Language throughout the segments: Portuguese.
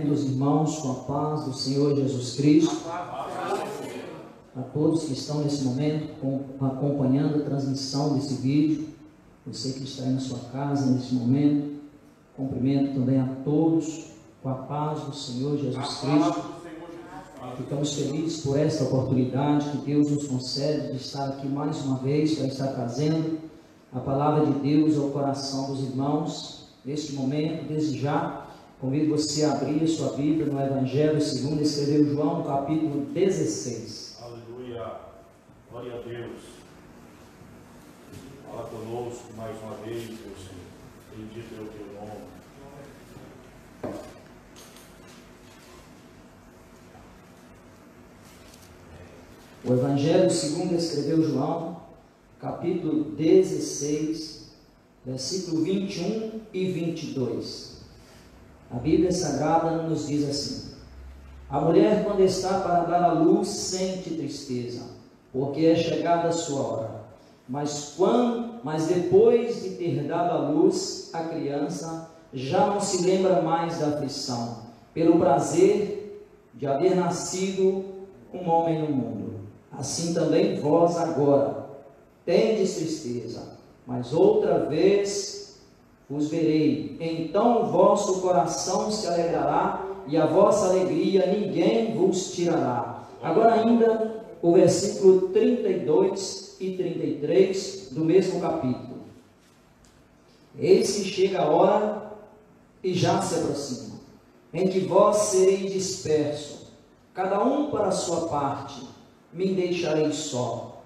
cumprimento os irmãos com a paz do Senhor Jesus Cristo. A todos que estão nesse momento acompanhando a transmissão desse vídeo, você que está aí na sua casa nesse momento, cumprimento também a todos com a paz do Senhor Jesus Cristo. Ficamos felizes por esta oportunidade que Deus nos concede de estar aqui mais uma vez para estar trazendo a palavra de Deus ao coração dos irmãos. Neste momento, desde já, convido você a abrir a sua Bíblia no Evangelho segundo escreveu João, capítulo 16. Aleluia, glória a Deus. Fala conosco mais uma vez, meu Senhor. Bendito é o teu nome. O Evangelho segundo escreveu João, capítulo 16, versículo 21 e 22. A Bíblia Sagrada nos diz assim: a mulher, quando está para dar à luz, sente tristeza, porque é chegada a sua hora. Mas depois de ter dado à luz a criança, já não se lembra mais da aflição, pelo prazer de haver nascido um homem no mundo. Assim também vós agora tendes tristeza, mas outra vez vos verei, então o vosso coração se alegrará, e a vossa alegria ninguém vos tirará. Agora ainda o versículo 32 e 33 do mesmo capítulo. Eis que chega a hora e já se aproxima, em que vós sereis dispersos, cada um para a sua parte. Me deixarei só,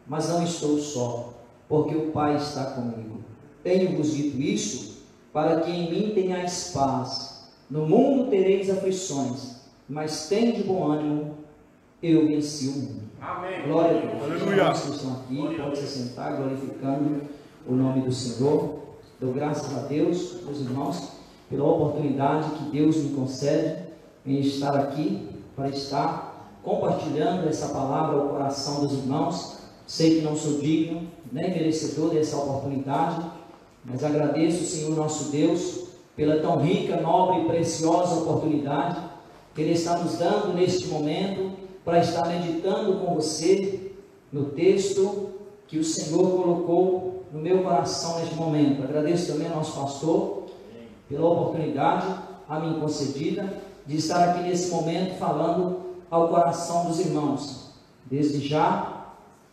mas não estou só, porque o Pai está comigo. Tenho-vos dito isso, para que em mim tenhais paz. No mundo tereis aflições, mas tende bom ânimo, eu venci o mundo. Amém. Glória a Deus. Aleluia. Os que estão aqui, pode se sentar, glorificando o nome do Senhor. Dou graças a Deus, meus irmãos, pela oportunidade que Deus me concede em estar aqui, para estar compartilhando essa palavra ao coração dos irmãos. Sei que não sou digno, nem merecedor dessa oportunidade, mas agradeço, Senhor nosso Deus, pela tão rica, nobre e preciosa oportunidade que Ele está nos dando neste momento, para estar meditando com você no texto que o Senhor colocou no meu coração neste momento. Agradeço também ao nosso pastor pela oportunidade a mim concedida de estar aqui nesse momento falando ao coração dos irmãos. Desde já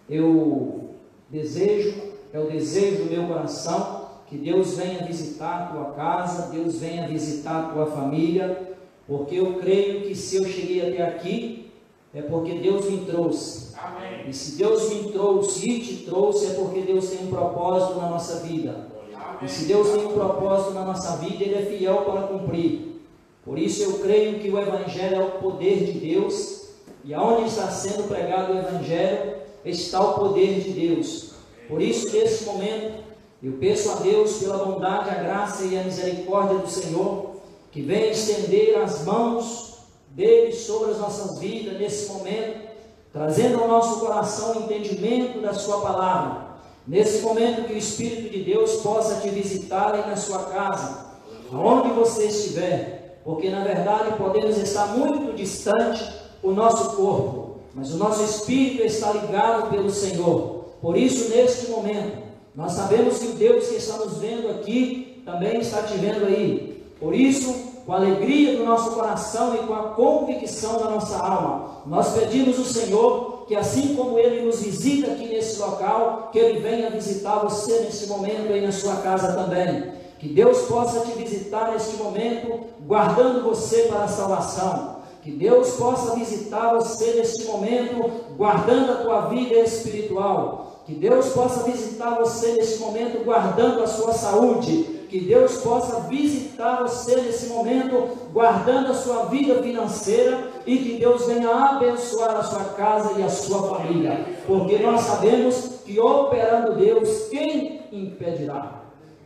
eu desejo, é o desejo do meu coração, que Deus venha visitar a tua casa, Deus venha visitar a tua família, porque eu creio que se eu cheguei até aqui, é porque Deus me trouxe. Amém. E se Deus me trouxe e te trouxe, é porque Deus tem um propósito na nossa vida. Amém. E se Deus tem um propósito na nossa vida, Ele é fiel para cumprir. Por isso eu creio que o Evangelho é o poder de Deus, e aonde está sendo pregado o Evangelho, está o poder de Deus. Por isso, nesse momento, eu peço a Deus, pela bondade, a graça e a misericórdia do Senhor, que venha estender as mãos dele sobre as nossas vidas nesse momento, trazendo ao nosso coração o entendimento da sua palavra. Nesse momento, que o Espírito de Deus possa te visitar aí na sua casa, aonde você estiver, porque na verdade podemos estar muito distante o nosso corpo, mas o nosso espírito está ligado pelo Senhor. Por isso, neste momento, nós sabemos que o Deus que está nos vendo aqui também está te vendo aí. Por isso, com a alegria do nosso coração e com a convicção da nossa alma, nós pedimos ao Senhor que, assim como Ele nos visita aqui nesse local, que Ele venha visitar você nesse momento aí na sua casa também. Que Deus possa te visitar neste momento, guardando você para a salvação. Que Deus possa visitar você neste momento, guardando a tua vida espiritual. Que Deus possa visitar você neste momento, guardando a sua saúde. Que Deus possa visitar você nesse momento, guardando a sua vida financeira. E que Deus venha abençoar a sua casa e a sua família. Porque nós sabemos que operando Deus, quem impedirá?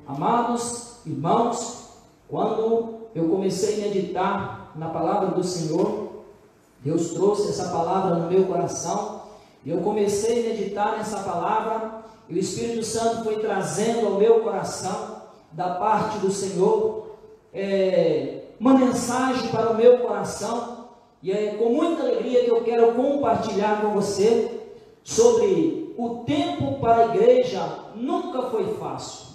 Amados irmãos, quando eu comecei a meditar na palavra do Senhor, Deus trouxe essa palavra no meu coração, e eu comecei a meditar nessa palavra, e o Espírito Santo foi trazendo ao meu coração, da parte do Senhor, uma mensagem para o meu coração, e é com muita alegria que eu quero compartilhar com você sobre o tempo para a igreja. Nunca foi fácil.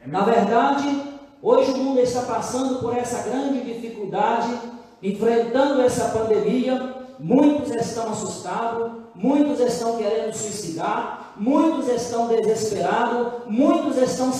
Na verdade, hoje o mundo está passando por essa grande dificuldade, enfrentando essa pandemia. Muitos estão assustados, muitos estão querendo suicidar, muitos estão desesperados, muitos estão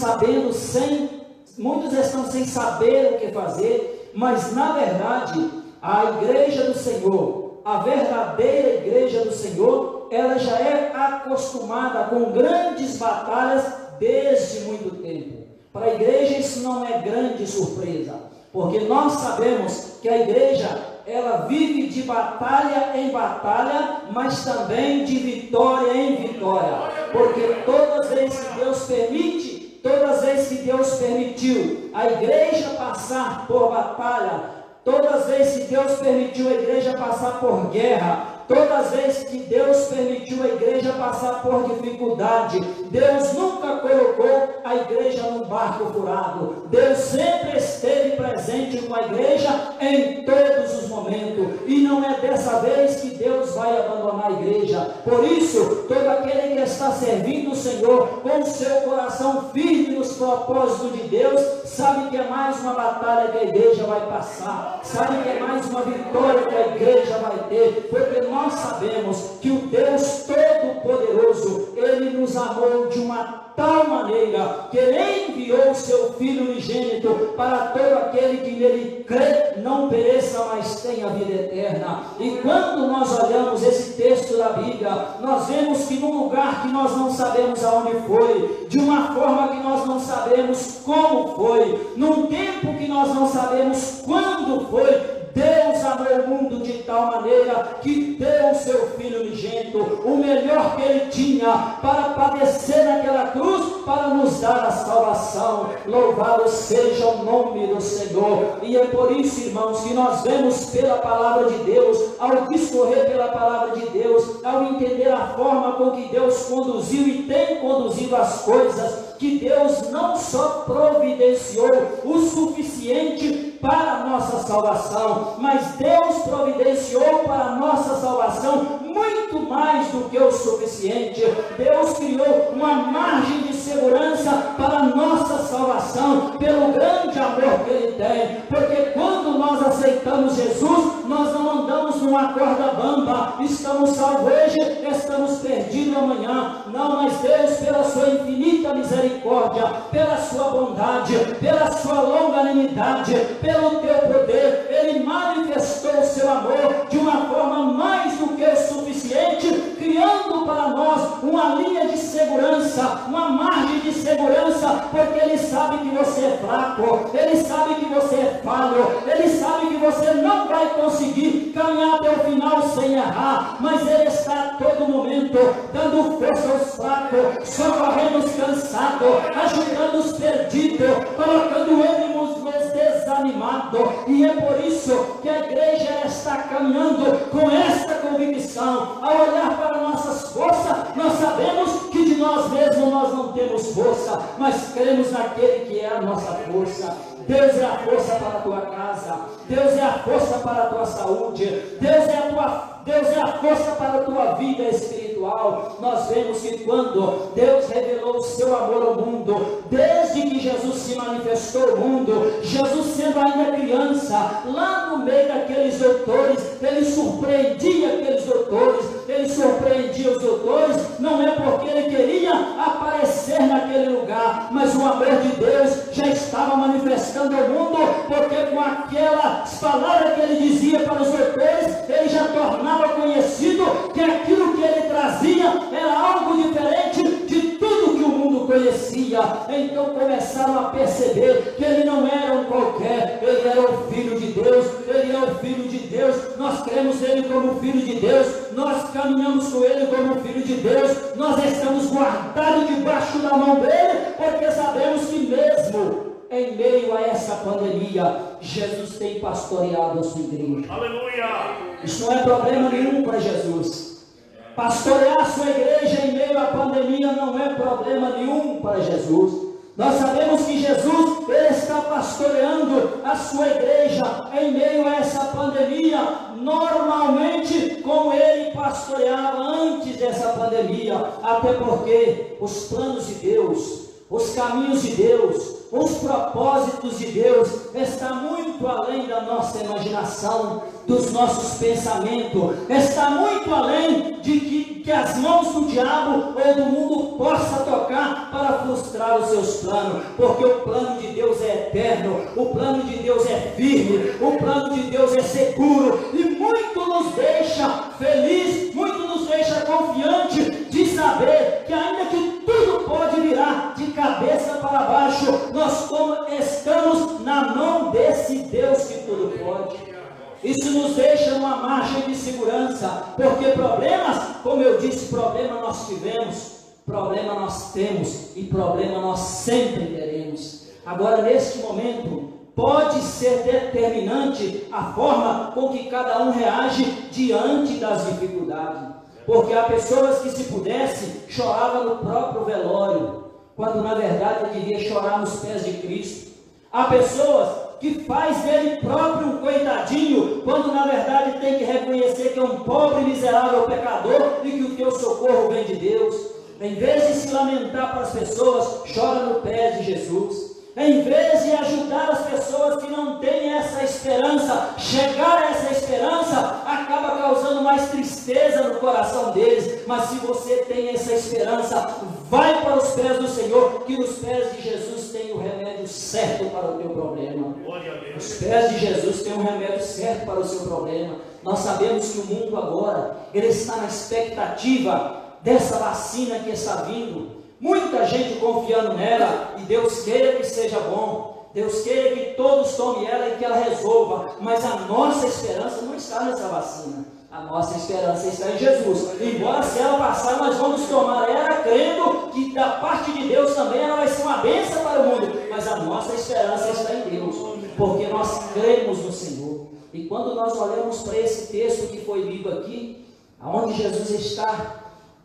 sem saber o que fazer, mas na verdade, a igreja do Senhor, a verdadeira igreja do Senhor, ela já é acostumada com grandes batalhas desde muito tempo. Para a igreja isso não é grande surpresa, porque nós sabemos que a igreja, ela vive de batalha em batalha, mas também de vitória em vitória, porque todas as vezes que Deus permite, todas as vezes que Deus permitiu a igreja passar por batalha, todas as vezes que Deus permitiu a igreja passar por guerra, todas as vezes que Deus permitiu a igreja passar por dificuldade, Deus nunca colocou a igreja num barco furado. Deus sempre esteve presente com a igreja em todos os momentos, e não é dessa vez que Deus vai abandonar a igreja. Por isso, todo aquele que está servindo o Senhor com o seu coração firme nos propósitos de Deus, sabe que é mais uma batalha que a igreja vai passar, sabe que é mais uma vitória que a igreja vai ter, porque nós sabemos que o Deus Todo-Poderoso, Ele nos amou de uma tal maneira que Ele enviou o seu Filho unigênito para todo aquele que nele crê, não pereça, mas tenha vida eterna. E quando nós olhamos esse texto da Bíblia, nós vemos que num lugar que nós não sabemos aonde foi, de uma forma que nós não sabemos como foi, num tempo que nós não sabemos quando foi, Deus amou o mundo de tal maneira que deu o seu Filho unigênito, o melhor que Ele tinha, para padecer naquela cruz, para nos dar a salvação. Louvado seja o nome do Senhor. E é por isso, irmãos, que nós vemos pela palavra de Deus, ao discorrer pela palavra de Deus, ao entender a forma com que Deus conduziu e tem conduzido as coisas, que Deus não só providenciou o suficiente para a nossa salvação, mas Deus providenciou para a nossa salvação muito mais do que o suficiente. Deus criou uma margem de segurança para a nossa salvação, pelo grande amor que Ele tem, porque quando nós aceitamos Jesus, nós não andamos numa corda bamba, estamos salvos hoje, estamos perdidos amanhã. Não, mas Deus, pela sua infinita misericórdia, pela sua bondade, pela sua longanimidade, pelo teu poder, Ele manifestou o seu amor de uma forma mais do que suficiente, criando para nós uma linha de segurança, uma margem de segurança, porque Ele sabe que você é fraco, Ele sabe que você é falho, Ele sabe que você não vai conseguir caminhar até o final sem errar, mas Ele está a todo momento dando força aos fracos, socorrendo os cansados, ajudando os perdidos, colocando ânimos nos desanimados. E é por isso que a igreja está caminhando com esta convicção. Ao olhar para nossas forças, nós sabemos que de nós mesmos nós não temos força, mas cremos naquele que é a nossa força. Deus é a força para a tua casa, Deus é a força para a tua saúde, Deus é a força para a tua vida espiritual. Nós vemos que quando Deus revelou o seu amor ao mundo, desde que Jesus se manifestou ao mundo, Jesus sendo ainda criança, lá no meio daqueles doutores, Ele surpreendia aqueles doutores, Ele surpreendia os doutores, não é porque Ele queria aparecer naquele lugar, mas o amor de Deus já estava manifestando ao mundo, porque com aquelas palavras que Ele dizia para os doutores, Ele já tornava conhecido que aquilo que Ele trazia era algo diferente de tudo que o mundo conhecia. Então começaram a perceber que Ele não era um qualquer, Ele era o Filho de Deus, Ele é o Filho de Deus. Nós cremos nele como Filho de Deus, nós caminhamos com Ele como Filho de Deus, nós estamos guardados debaixo da mão dEle, porque sabemos que mesmo em meio a essa pandemia, Jesus tem pastoreado a sua igreja. Aleluia! Isso não é problema nenhum para Jesus. Pastorear a sua igreja em meio à pandemia não é problema nenhum para Jesus. Nós sabemos que Jesus Ele está pastoreando a sua igreja em meio a essa pandemia, normalmente como Ele pastoreava antes dessa pandemia, até porque os planos de Deus, os caminhos de Deus, os propósitos de Deus está muito além da nossa imaginação, dos nossos pensamentos, está muito além de que as mãos do diabo ou do mundo possa tocar para frustrar os seus planos, porque o plano de Deus é eterno, o plano de Deus é firme, o plano de Deus é seguro, e muito nos deixa feliz, muito nos deixa confiante de saber que ainda que tudo pode virar de cabeça para baixo, nós estamos na mão desse Deus que tudo pode. Isso nos deixa numa margem de segurança, porque problemas, como eu disse, problema nós tivemos, problema nós temos e problema nós sempre teremos. Agora, neste momento, pode ser determinante a forma com que cada um reage diante das dificuldades, porque há pessoas que, se pudesse, choravam no próprio velório, quando na verdade devia chorar nos pés de Cristo. Há pessoas que faz dele próprio um coitadinho, quando na verdade tem que reconhecer que é um pobre, miserável pecador e que o teu socorro vem de Deus. Em vez de se lamentar para as pessoas, chora no pé de Jesus. Em vez de ajudar as pessoas que não têm essa esperança, chegar a essa esperança acaba causando mais tristeza no coração deles. Mas se você tem essa esperança, vai para os pés do Senhor, que nos pés de Jesus tem o remédio certo para o teu problema. Os pés de Jesus tem o remédio certo para o seu problema. Nós sabemos que o mundo agora, ele está na expectativa dessa vacina que está vindo. Muita gente confiando nela, e Deus queira que seja bom, Deus queira que todos tomem ela e que ela resolva, mas a nossa esperança não está nessa vacina, a nossa esperança está em Jesus. Embora se ela passar, nós vamos tomar ela crendo que da parte de Deus também ela vai ser uma bênção para o mundo, mas a nossa esperança está em Deus, porque nós cremos no Senhor. E quando nós olhamos para esse texto que foi lido aqui, aonde Jesus está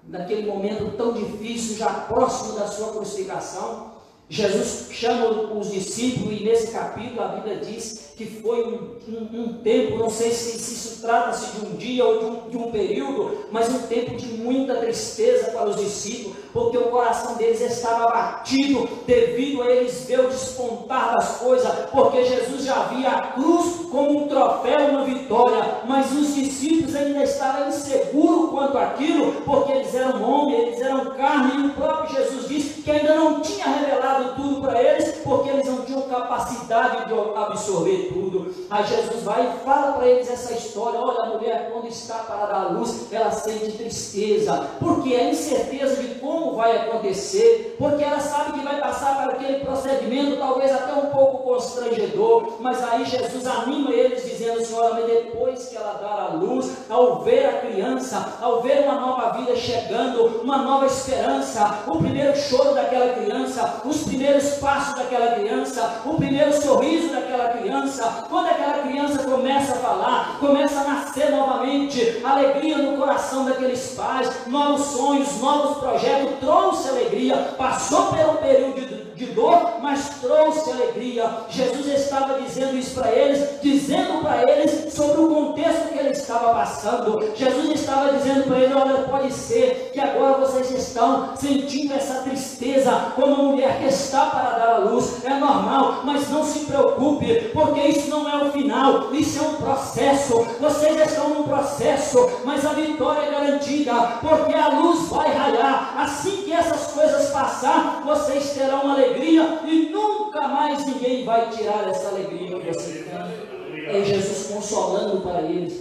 naquele momento tão difícil, já próximo da sua crucificação, Jesus chama os discípulos, e nesse capítulo a Bíblia diz que foi um tempo, não sei se isso trata-se de um dia ou de um período, mas um tempo de muita tristeza para os discípulos, porque o coração deles estava abatido devido a eles ver o despontar das coisas, porque Jesus já via a cruz como um troféu, uma vitória, mas os discípulos ainda estavam inseguros quanto àquilo, porque eles eram homens, eles eram carne, e o próprio Jesus disse que ainda não tinha revelado tudo para eles, porque eles não tinham capacidade de absorver tudo. Aí Jesus vai e fala para eles essa história: olha, a mulher quando está para dar à luz, ela sente tristeza, porque é incerteza de como vai acontecer, porque ela sabe que vai passar por aquele procedimento, talvez até um pouco constrangedor, mas aí Jesus anima eles dizendo assim: olha, mas depois que ela dar à luz, ao ver a criança, ao ver uma nova vida chegando, uma nova esperança, o primeiro choro daquela criança, os primeiros passos daquela criança, o primeiro sorriso daquela criança, quando aquela criança começa a falar, começa a nascer novamente, alegria no coração daqueles pais, novos sonhos, novos projetos, trouxe alegria, passou pelo período de dor, mas trouxe alegria. Jesus estava dizendo isso para eles, dizendo para eles sobre o contexto que ele estava passando. Jesus estava dizendo para eles: olha, pode ser que agora vocês estão sentindo essa tristeza como uma mulher que está para dar à luz, é normal, mas não se preocupe, porque isso não é o final, isso é um processo. Vocês estão num processo, mas a vitória é garantida, porque a luz vai raiar. Assim que essas coisas passar, vocês terão uma alegria e nunca mais ninguém vai tirar essa alegria que você tem. É Jesus consolando para eles.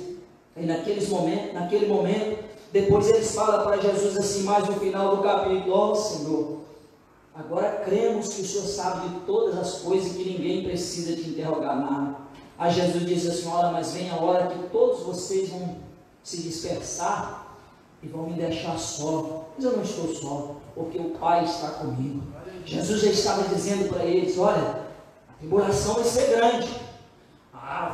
E naquele momento, depois eles falam para Jesus assim, mais no final do capítulo: ó Senhor, agora cremos que o Senhor sabe de todas as coisas e que ninguém precisa te interrogar nada. Aí Jesus diz assim: olha, mas vem a hora que todos vocês vão se dispersar e vão me deixar só. Mas eu não estou só, porque o Pai está comigo. Jesus já estava dizendo para eles: olha, a tribulação vai ser grande,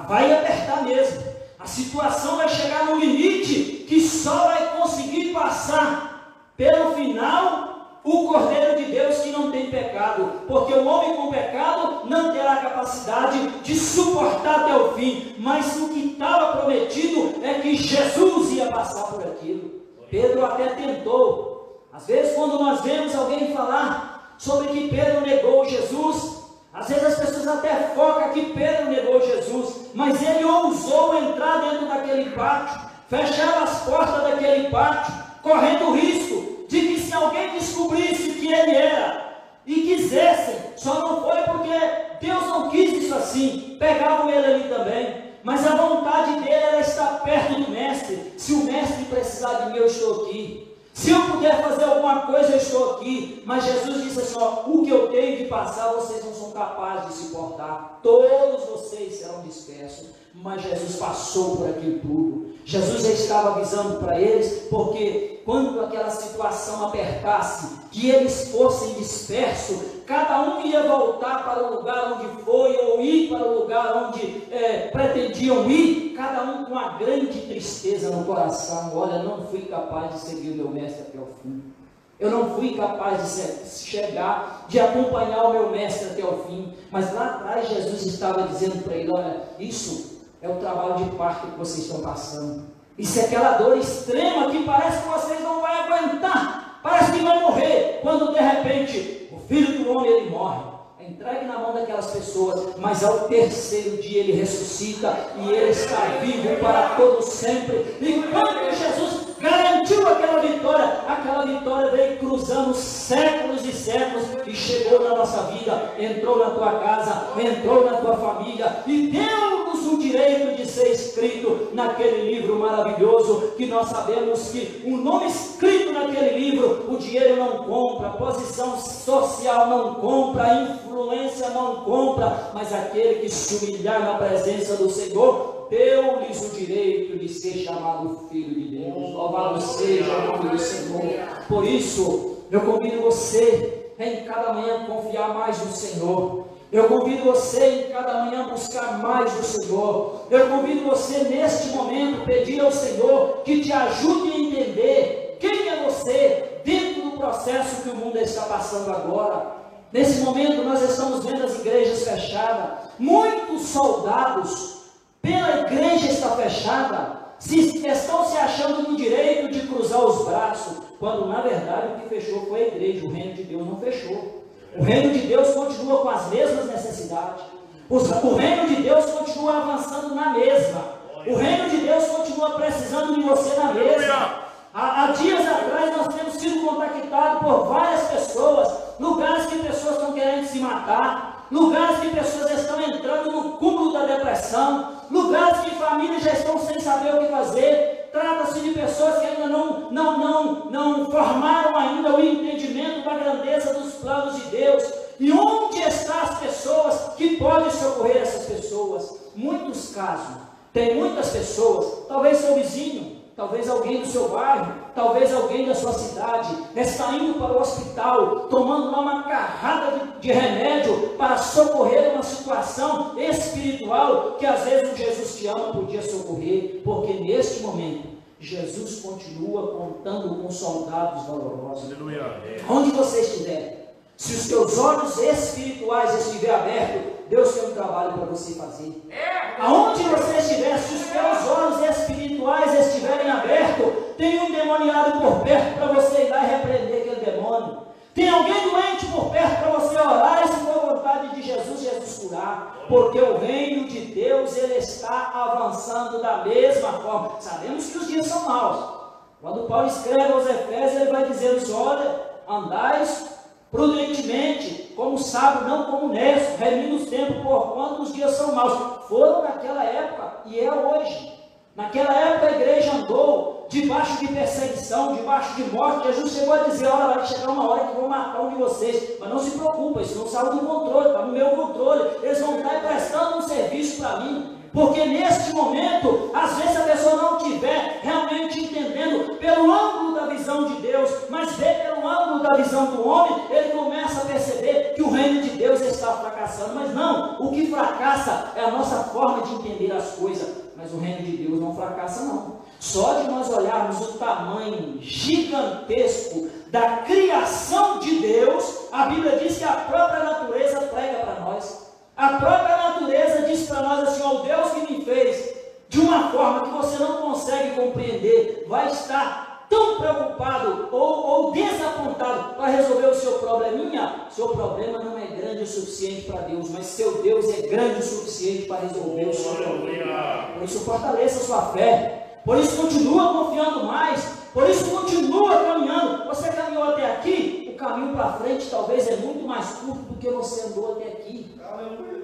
vai apertar mesmo, a situação vai chegar no limite que só vai conseguir passar pelo final o Cordeiro de Deus que não tem pecado, porque o homem com pecado não terá capacidade de suportar até o fim, mas o que estava prometido é que Jesus ia passar por aquilo. Pedro até tentou. Às vezes, quando nós vemos alguém falar sobre que Pedro negou Jesus, às vezes as pessoas até focam que Pedro negou Jesus, mas ele ousou entrar dentro daquele pátio, fechar as portas daquele pátio, correndo o risco de que se alguém descobrisse que ele era e quisessem, só não foi porque Deus não quis isso assim, pegavam ele ali também, mas a vontade dele era estar perto do mestre. Se o mestre precisar de mim, eu estou aqui. Se eu puder fazer alguma coisa, eu estou aqui. Mas Jesus disse assim, ó, o que eu tenho de passar, vocês não são capazes de suportar. Todos vocês serão dispersos. Mas Jesus passou por aquilo tudo. Jesus já estava avisando para eles, porque quando aquela situação apertasse, que eles fossem dispersos, cada um ia voltar para o lugar onde foi, ou ir para o lugar onde pretendiam ir, cada um com uma grande tristeza no coração. Olha, não fui capaz de seguir o meu mestre até o fim. Eu não fui capaz de chegar, de acompanhar o meu mestre até o fim. Mas lá atrás Jesus estava dizendo para ele, olha, isso é o trabalho de parto que vocês estão passando. Isso é aquela dor extrema que parece que vocês não vão aguentar. Parece que vai morrer. Quando de repente o Filho do Homem ele morre. É entregue na mão daquelas pessoas. Mas ao terceiro dia ele ressuscita. E ele está vivo para todo sempre. E quando Jesus garantiu aquela vitória veio cruzando séculos e séculos e chegou na nossa vida, entrou na tua casa, entrou na tua família e deu-nos o direito de ser escrito naquele livro maravilhoso, que nós sabemos que o nome escrito naquele livro, o dinheiro não compra, a posição social não compra, a influência não compra, mas aquele que se humilhar na presença do Senhor, deu-lhes o direito de ser chamado Filho de Deus. Louvado seja o nome do Senhor. Por isso, eu convido você a em cada manhã confiar mais no Senhor. Eu convido você em cada manhã buscar mais do Senhor. Eu convido você neste momento pedir ao Senhor que te ajude a entender quem é você dentro do processo que o mundo está passando agora. Nesse momento nós estamos vendo as igrejas fechadas. Muitos soldados pela igreja está fechada, estão se achando no direito de cruzar os braços, quando na verdade o que fechou foi a igreja. O reino de Deus não fechou. O reino de Deus continua com as mesmas necessidades. O reino de Deus continua avançando na mesma. O reino de Deus continua precisando de você na mesma. Há dias atrás nós temos sido contactados por várias pessoas, lugares que pessoas estão querendo se matar, lugares que pessoas estão entrando no cúmulo da depressão, lugares que famílias já estão sem saber o que fazer. Trata-se de pessoas que ainda não formaram ainda o entendimento da grandeza dos planos de Deus. E onde estão as pessoas que podem socorrer essas pessoas? Muitos casos, tem muitas pessoas, talvez seu vizinho, talvez alguém do seu bairro, talvez alguém da sua cidade, está indo para o hospital, tomando lá uma carrada de remédio para socorrer uma situação espiritual que às vezes um Jesus te ama podia socorrer, porque neste momento Jesus continua contando com soldados valorosos. Aleluia. Onde você estiver, se os teus olhos espirituais estiverem abertos, Deus tem um trabalho para você fazer. Aonde você estiver, se os teus olhos espirituais estiverem abertos, tem um endemoniado por perto para você ir lá e repreender aquele demônio. Tem alguém doente por perto para você orar, e se for vontade de Jesus curar. Porque o reino de Deus, ele está avançando da mesma forma. Sabemos que os dias são maus. Quando Paulo escreve aos Efésios, ele vai dizer: olha, andais prudentemente, como sábio, não como necio, remindo os tempos, porquanto os dias são maus. Foram naquela época e é hoje. Naquela época a igreja andou debaixo de perseguição, debaixo de morte. Jesus chegou a dizer: olha, vai chegar uma hora que vão matar um de vocês, mas não se preocupa, isso não saiu do controle, está no meu controle. Eles vão estar prestando um serviço para mim. Porque neste momento, às vezes a pessoa não estiver realmente entendendo pelo ângulo da visão de Deus, mas vê pelo ângulo da visão do homem, ele começa a perceber que o reino de Deus está fracassando. Mas não, o que fracassa é a nossa forma de entender as coisas. Mas o reino de Deus não fracassa não. Só de nós olharmos o tamanho gigantesco da criação de Deus, a Bíblia diz que a própria natureza prega para nós. A própria natureza diz para nós assim: ó, o Deus que me fez de uma forma que você não consegue compreender, vai estar tão preocupado ou desapontado para resolver o seu probleminha. Seu problema não é grande o suficiente para Deus, mas seu Deus é grande o suficiente para resolver o seu problema. Por isso fortaleça a sua fé. Por isso continua confiando mais, por isso continua caminhando. Você caminhou até aqui, o caminho para frente talvez é muito mais curto do que você andou até aqui.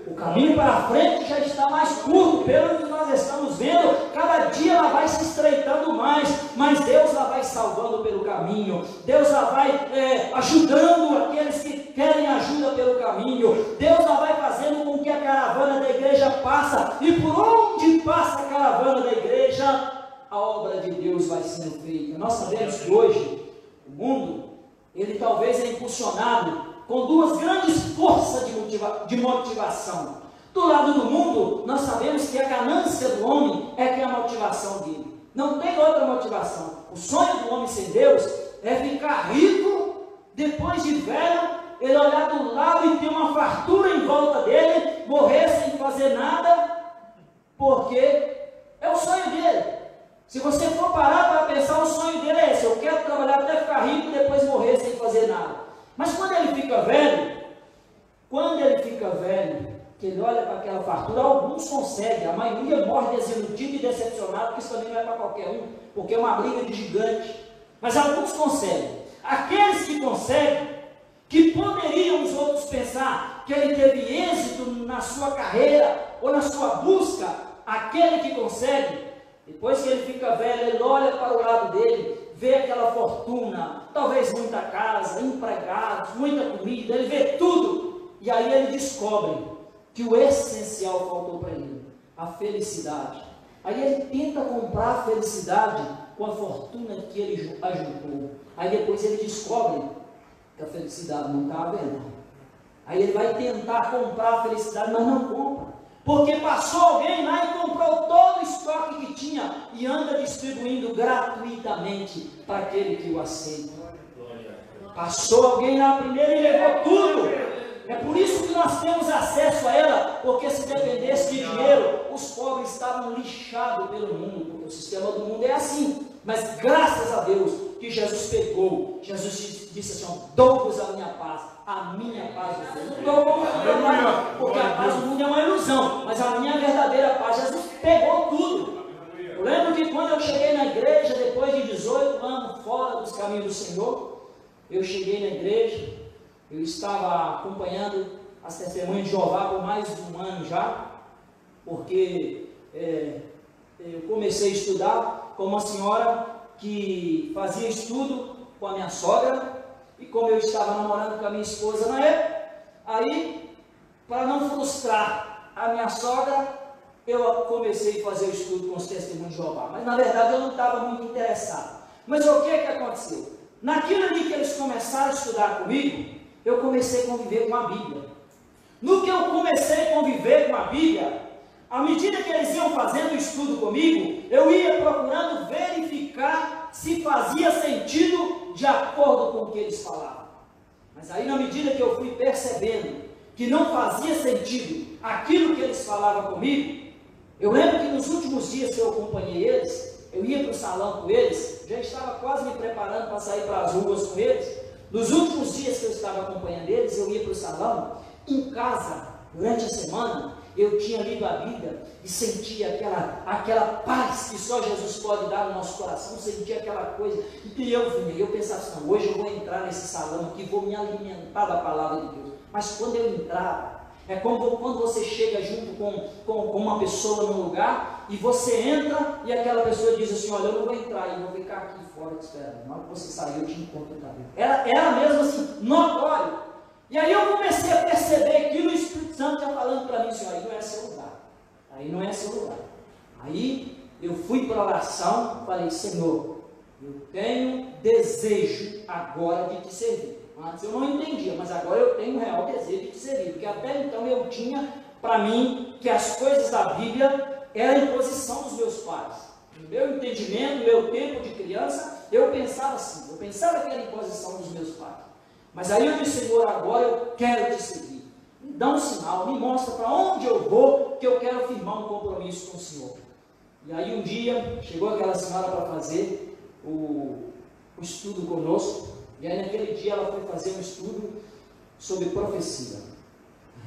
O caminho para frente já está mais curto, pelo que nós estamos vendo. Cada dia ela vai se estreitando mais, mas Deus lá vai salvando pelo caminho. Deus lá vai ajudando aqueles que querem ajuda pelo caminho. Deus lá vai fazendo com que a caravana da igreja passa, e por onde passa a caravana da igreja, a obra de Deus vai sendo feita. Nós sabemos que hoje o mundo, ele talvez é impulsionado com duas grandes forças de motivação. Do lado do mundo, nós sabemos que a ganância do homem é que é a motivação dele. Não tem outra motivação. O sonho do homem sem Deus é ficar rico, depois de velho, ele olhar do lado e ter uma fartura em volta dele, morrer sem fazer nada, porque é o sonho dele. Se você for parar para pensar, o sonho dele é esse: eu quero trabalhar até ficar rico e depois morrer sem fazer nada. Mas quando ele fica velho, que ele olha para aquela fartura, alguns conseguem, a maioria morre desiludido e decepcionado, porque isso também não é para qualquer um, porque é uma briga de gigante. Mas alguns conseguem. Aqueles que conseguem, que poderiam os outros pensar que ele teve êxito na sua carreira ou na sua busca, aquele que consegue, depois que ele fica velho, ele olha para o lado dele, vê aquela fortuna, talvez muita casa, empregados, muita comida, ele vê tudo, e aí ele descobre que o essencial faltou para ele: a felicidade. Aí ele tenta comprar a felicidade com a fortuna que ele ajuntou. Aí depois ele descobre que a felicidade não está à venda. Aí ele vai tentar comprar a felicidade, mas não compra. Porque passou alguém lá e comprou todo o estoque que tinha e anda distribuindo gratuitamente para aquele que o aceita. Passou alguém lá primeiro e levou tudo. É por isso que nós temos acesso a ela, porque se dependesse de dinheiro, os pobres estavam lixados pelo mundo, porque o sistema do mundo é assim. Mas graças a Deus que Jesus pegou, Jesus disse assim: dou-vos a minha paz eu dou. Não dou como porque a paz do mundo é uma ilusão, mas a minha verdadeira paz, Jesus pegou tudo. Eu lembro que quando eu cheguei na igreja, depois de 18 anos fora dos caminhos do Senhor, eu cheguei na igreja, eu estava acompanhando as testemunhas de Jeová por mais de um ano já, porque eu comecei a estudar com uma senhora que fazia estudo com a minha sogra, e como eu estava namorando com a minha esposa na época, aí, para não frustrar a minha sogra, eu comecei a fazer o estudo com os testemunhos de Jeová, mas na verdade eu não estava muito interessado. Mas o que aconteceu? Naquilo ali que eles começaram a estudar comigo, eu comecei a conviver com a Bíblia. No que eu comecei a conviver com a Bíblia, à medida que eles iam fazendo o estudo comigo, eu ia procurando verificar se fazia sentido de acordo com o que eles falavam. Mas aí, na medida que eu fui percebendo que não fazia sentido aquilo que eles falavam comigo, eu lembro que nos últimos dias que eu acompanhei eles, eu ia para o salão com eles, já estava quase me preparando para sair para as ruas com eles. Nos últimos dias que eu estava acompanhando eles, eu ia para o salão. Em casa, durante a semana, eu tinha lido a Bíblia e sentia aquela paz que só Jesus pode dar no nosso coração, sentia aquela coisa, e eu vinha, eu pensava assim: não, hoje eu vou entrar nesse salão aqui, vou me alimentar da palavra de Deus. Mas quando eu entrava, é como quando você chega junto com uma pessoa num lugar, e você entra, e aquela pessoa diz assim: olha, eu não vou entrar, eu vou ficar aqui fora te esperando, na hora que você sair eu te encontro no caminho. Era mesmo assim, notório. E aí eu comecei a perceber que o Espírito Santo está falando para mim assim: aí não é seu lugar, aí não é seu lugar. Aí eu fui para a oração, falei: Senhor, eu tenho desejo agora de te servir. Antes eu não entendia, mas agora eu tenho um real desejo de te servir, porque até então eu tinha para mim que as coisas da Bíblia eram a imposição dos meus pais. No meu entendimento, no meu tempo de criança, eu pensava assim, eu pensava que era imposição dos meus pais. Mas aí eu disse, Senhor, agora eu quero te seguir. Me dá um sinal, me mostra para onde eu vou, que eu quero firmar um compromisso com o Senhor. E aí um dia, chegou aquela senhora para fazer o estudo conosco, e aí naquele dia ela foi fazer um estudo sobre profecia.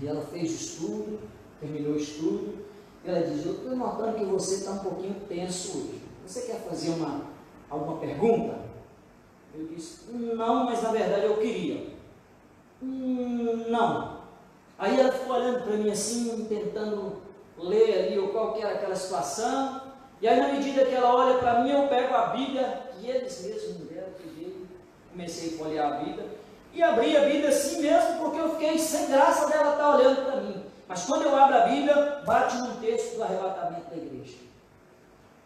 Aí ela fez o estudo, terminou o estudo, e ela diz, eu estou notando que você está um pouquinho tenso hoje. Você quer fazer alguma pergunta? Eu disse, não, mas na verdade eu queria. Não. Aí ela ficou olhando para mim assim, tentando ler ali qual que era aquela situação. E aí na medida que ela olha para mim, eu pego a Bíblia, que eles mesmos me deram, comecei a folhear a Bíblia, e abri a Bíblia assim mesmo, porque eu fiquei sem graça dela estar olhando para mim. Mas quando eu abro a Bíblia, bate num texto do arrebatamento da igreja.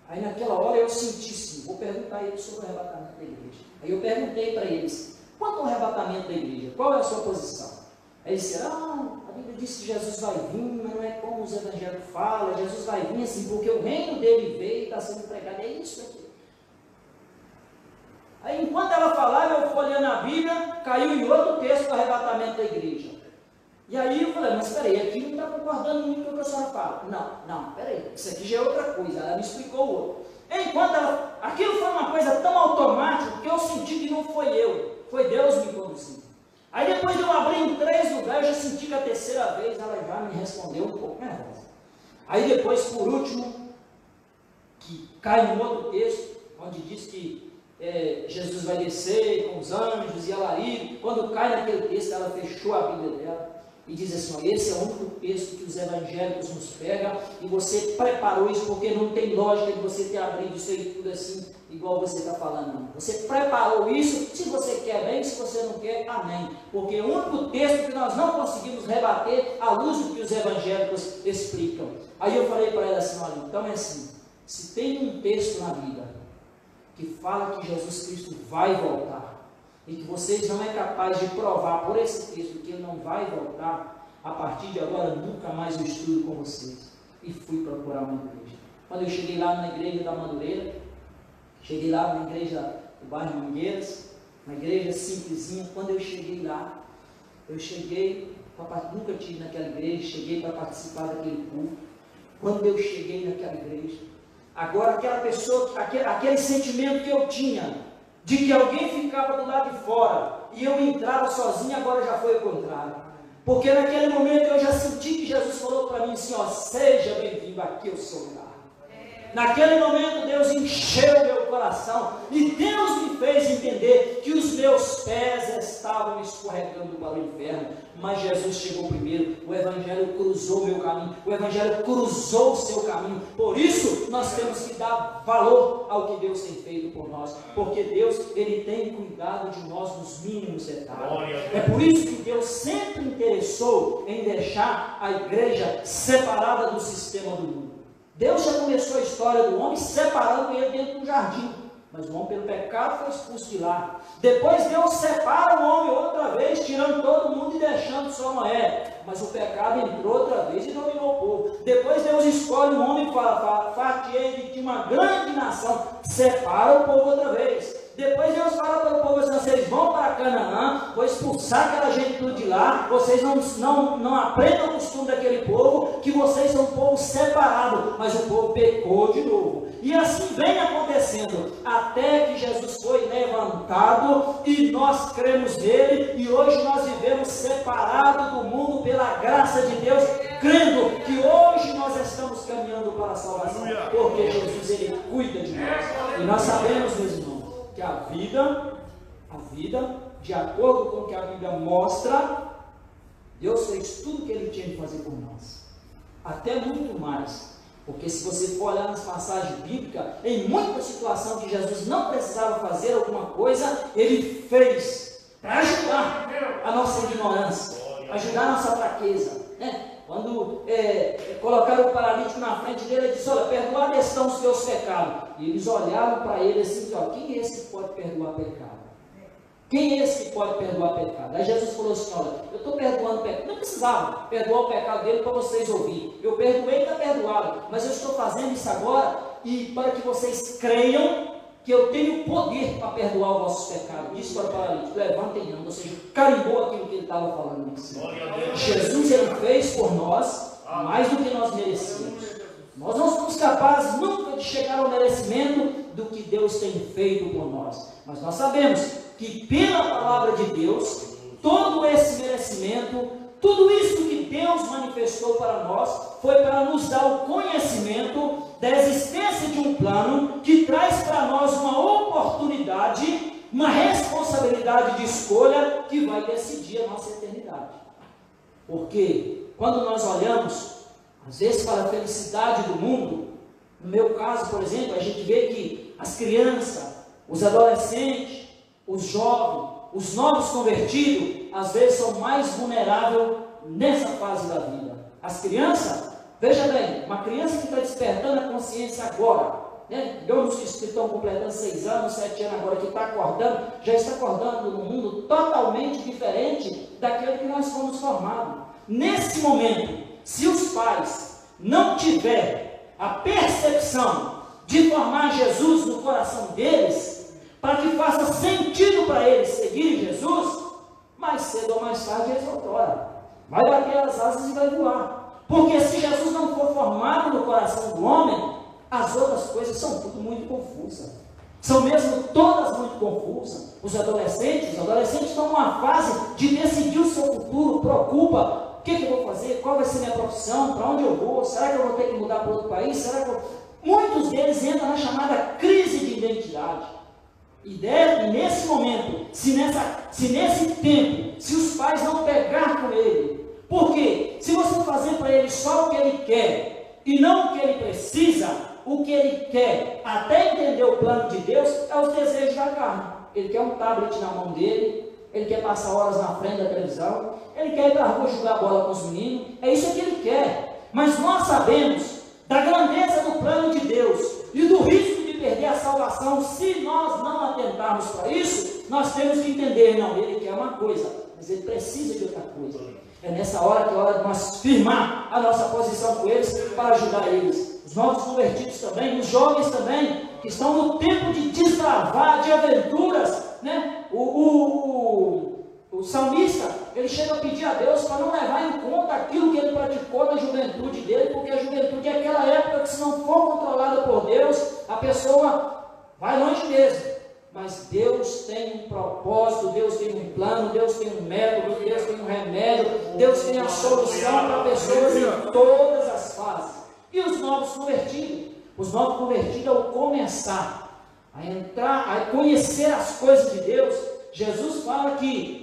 Aí naquela hora eu senti sim, vou perguntar a eles sobre o arrebatamento da igreja. Aí eu perguntei para eles, quanto ao arrebatamento da igreja, qual é a sua posição? Aí eles disseram, a Bíblia diz que Jesus vai vir, mas não é como os evangelhos falam, Jesus vai vir assim, porque o reino dele veio e está sendo pregado, é isso aqui. Aí enquanto ela falava, eu folheando a Bíblia, caiu em outro texto do arrebatamento da igreja. E aí eu falei, mas peraí, aqui não está concordando muito com o que a senhora fala. Não, peraí, isso aqui já é outra coisa, ela me explicou o outro. Enquanto ela, aquilo foi uma coisa tão automática, que eu senti que não foi eu, foi Deus me conduzindo. Aí depois de eu abrir em 3 lugares, eu já senti que a terceira vez ela já me respondeu um pouco nervosa. Aí depois, por último, que cai um outro texto, onde diz que Jesus vai descer com os anjos e ela ir. Quando cai naquele texto, ela fechou a Bíblia dela e diz assim, ó, esse é o único texto que os evangélicos nos pegam, e você preparou isso, porque não tem lógica de você ter abrido isso aí tudo assim, igual você está falando, não. Você preparou isso, se você quer bem, se você não quer, amém. Porque é o único texto que nós não conseguimos rebater à luz do que os evangélicos explicam. Aí eu falei para ela assim, olha, então é assim, se tem um texto na Bíblia que fala que Jesus Cristo vai voltar, e que vocês não é capaz de provar por esse texto que ele não vai voltar, a partir de agora nunca mais eu estudo com vocês. E fui procurar uma igreja. Quando eu cheguei lá na igreja da Madureira, cheguei lá na igreja do bairro Mangueiras, uma igreja simplesinha. Quando eu cheguei lá, nunca tive naquela igreja, cheguei para participar daquele culto. Quando eu cheguei naquela igreja, agora aquela pessoa, aquele sentimento que eu tinha, de que alguém ficava do lado de fora, e eu entrava sozinho, agora já foi o contrário. Porque naquele momento eu já senti que Jesus falou para mim assim, ó, seja bem-vindo, aqui eu sou o lugar. Naquele momento Deus encheu meu coração, e Deus me fez entender que os meus pés estavam escorregando para o inferno, mas Jesus chegou primeiro, o Evangelho cruzou meu caminho, o Evangelho cruzou o seu caminho. Por isso nós temos que dar valor ao que Deus tem feito por nós, porque Deus, Ele tem cuidado de nós nos mínimos detalhes. É por isso que Deus sempre interessou em deixar a igreja separada do sistema do mundo. Deus já começou a história do homem separando ele dentro do jardim, mas o homem pelo pecado foi expulso de lá. Depois Deus separa o homem outra vez, tirando todo mundo e deixando só Noé, mas o pecado entrou outra vez e dominou o povo. Depois Deus escolhe o homem e fala, fatiei de uma grande nação, separa o povo outra vez. Depois Deus fala para o povo assim, vocês vão para Canaã, vou expulsar aquela gente tudo de lá, vocês não aprendam o costume daquele povo, que vocês são um povo separado, mas o povo pecou de novo. E assim vem acontecendo, até que Jesus foi levantado, e nós cremos nele, e hoje nós vivemos separados do mundo pela graça de Deus, crendo que hoje nós estamos caminhando para a salvação, porque Jesus, ele cuida de nós. E nós sabemos, meus irmãos, que a vida, de acordo com o que a Bíblia mostra, Deus fez tudo o que Ele tinha de fazer por nós, até muito mais, porque se você for olhar nas passagens bíblicas, em muita situação que Jesus não precisava fazer alguma coisa, Ele fez, para ajudar a nossa ignorância, ajudar a nossa fraqueza, né? Quando colocaram o paralítico na frente dele, ele disse, olha, perdoados estão os teus pecados. E eles olharam para ele assim, ó, quem é esse que pode perdoar pecado? Quem é esse que pode perdoar pecado? Aí Jesus falou assim, olha, eu estou perdoando pecado. Não precisava perdoar o pecado dele para vocês ouvirem. Eu perdoei e está perdoado. Mas eu estou fazendo isso agora e para que vocês creiam que eu tenho poder para perdoar os vossos pecados. Disse para o paralítico: levanta e anda. Ou seja, carimbou aquilo que ele estava falando em si. Jesus, ele fez por nós mais do que nós merecíamos. Nós não somos capazes nunca de chegar ao merecimento do que Deus tem feito por nós. Mas nós sabemos que pela palavra de Deus, todo esse merecimento, tudo isso que Deus manifestou para nós, foi para nos dar o conhecimento da existência de um plano que traz para nós uma oportunidade, uma responsabilidade de escolha que vai decidir a nossa eternidade. Porque quando nós olhamos, às vezes, para a felicidade do mundo, no meu caso, por exemplo, a gente vê que as crianças, os adolescentes, os jovens, os novos convertidos, às vezes são mais vulneráveis nessa fase da vida. As crianças, veja bem, uma criança que está despertando a consciência agora, né? Digamos que estão completando 6 anos, 7 anos agora, que está acordando, já está acordando num mundo totalmente diferente daquele que nós fomos formados. Nesse momento, se os pais não tiverem a percepção de formar Jesus no coração deles, para que faça sentido para eles seguirem Jesus, mais cedo ou mais tarde eles vão embora. Vai bater as asas e vai voar. Porque se Jesus não for formado no coração do homem, as outras coisas são tudo muito confusas. São mesmo todas muito confusas. Os adolescentes estão numa fase de decidir o seu futuro, preocupa. O que eu vou fazer? Qual vai ser minha profissão? Para onde eu vou? Será que eu vou ter que mudar para outro país? Muitos deles entram na chamada crise de identidade. E nesse momento, se nesse tempo, se os pais não pegar com ele, porque se você fazer para ele só o que ele quer e não o que ele precisa, o que ele quer, até entender o plano de Deus, é os desejos da carne. Ele quer um tablet na mão dele, ele quer passar horas na frente da televisão, ele quer ir para a rua jogar bola com os meninos, é isso que ele quer. Mas nós sabemos da grandeza do plano de Deus e do risco de perder a salvação se nós não atentarmos para isso. Nós temos que entender, não, ele quer uma coisa, mas ele precisa de outra coisa. É nessa hora que é hora de nós firmar a nossa posição com eles para ajudar eles. Os novos convertidos também, os jovens também, que estão no tempo de desbravar, de aventuras, né? O salmista, ele chega a pedir a Deus para não levar em conta aquilo que ele praticou na juventude dele, porque a juventude é aquela época que, se não for controlada por Deus, a pessoa vai longe mesmo. Mas Deus tem um propósito, Deus tem um plano, Deus tem um método, Deus tem um remédio, Deus tem a solução para pessoas em todas as fases. E os novos convertidos? Os novos convertidos, ao começar a entrar, a conhecer as coisas de Deus, Jesus fala que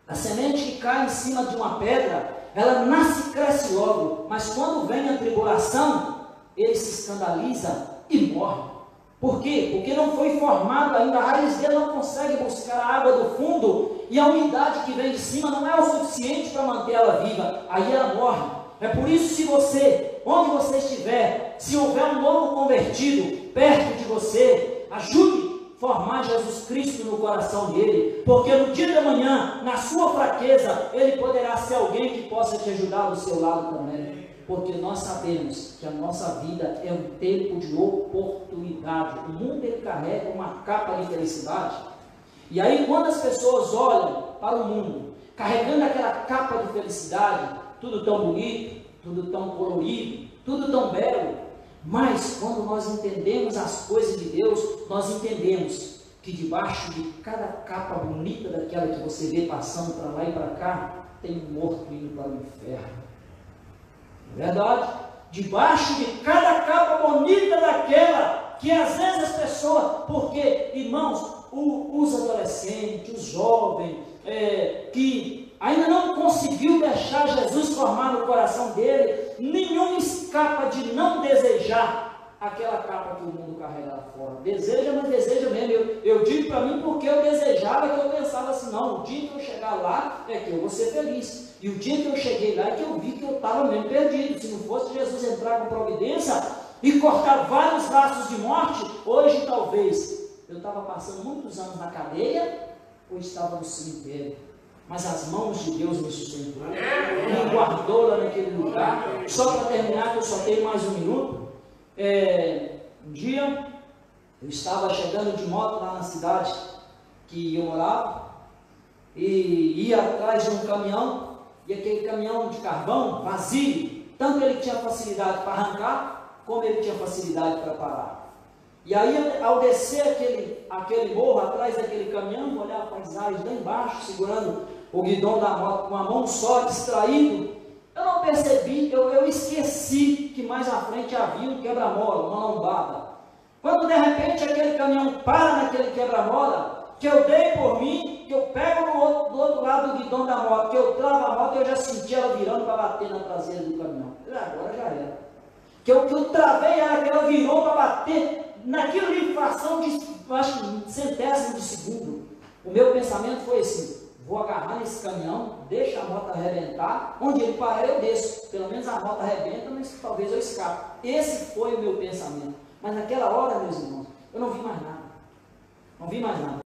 a semente que cai em cima de uma pedra, ela nasce e cresce logo, mas quando vem a tribulação, ele se escandaliza e morre. Por quê? Porque não foi formado ainda, a raiz dele não consegue buscar a água do fundo, e a umidade que vem de cima não é o suficiente para manter ela viva, aí ela morre. É por isso, se você, onde você estiver, se houver um novo convertido perto de você, ajude a formar Jesus Cristo no coração dele, porque no dia de amanhã, na sua fraqueza, ele poderá ser alguém que possa te ajudar do seu lado também. Porque nós sabemos que a nossa vida é um tempo de oportunidade. O mundo, ele carrega uma capa de felicidade. E aí, quando as pessoas olham para o mundo, carregando aquela capa de felicidade, tudo tão bonito, tudo tão colorido, tudo tão belo, mas quando nós entendemos as coisas de Deus, nós entendemos que debaixo de cada capa bonita daquela que você vê passando para lá e para cá, tem um morto indo para o inferno. Verdade? Debaixo de cada capa bonita daquela, que às vezes as pessoas, porque, irmãos, os adolescentes, os jovens, que ainda não conseguiu deixar Jesus formar no coração dele, nenhum escapa de não desejar aquela capa que o mundo carrega lá fora. Deseja, mas deseja mesmo. Eu digo para mim porque eu desejava, que eu pensava assim, não, o dia que eu chegar lá é que eu vou ser feliz. E o dia que eu cheguei lá é que eu vi que eu estava mesmo perdido. Se não fosse Jesus entrar com providência e cortar vários laços de morte, hoje talvez eu estava passando muitos anos na cadeia ou estava no cemitério. Mas as mãos de Deus me sustentou, me guardou lá naquele lugar. Só para terminar, que eu só tenho mais um minuto. Um dia, eu estava chegando de moto lá na cidade que eu morava e ia atrás de um caminhão, e aquele caminhão de carvão vazio, tanto ele tinha facilidade para arrancar, como ele tinha facilidade para parar. E aí, ao descer aquele morro, atrás daquele caminhão, olhar a paisagem lá embaixo, segurando o guidão da moto com a mão só, distraído, eu não percebi, eu esqueci que mais à frente havia um quebra-mola, uma lombada. Quando de repente aquele caminhão para naquele quebra-mola, que eu dei por mim, que eu pego do outro lado do guidão da moto, que eu travo a moto, eu já senti ela virando para bater na traseira do caminhão. Agora já era. Que eu travei ela, que ela virou para bater naquilo ali, fração de, acho que centésimo de segundo. O meu pensamento foi assim: vou agarrar nesse caminhão, deixa a moto arrebentar, onde ele parar eu desço, pelo menos a moto arrebenta, mas talvez eu escape. Esse foi o meu pensamento. Mas naquela hora, meus irmãos, eu não vi mais nada. Não vi mais nada.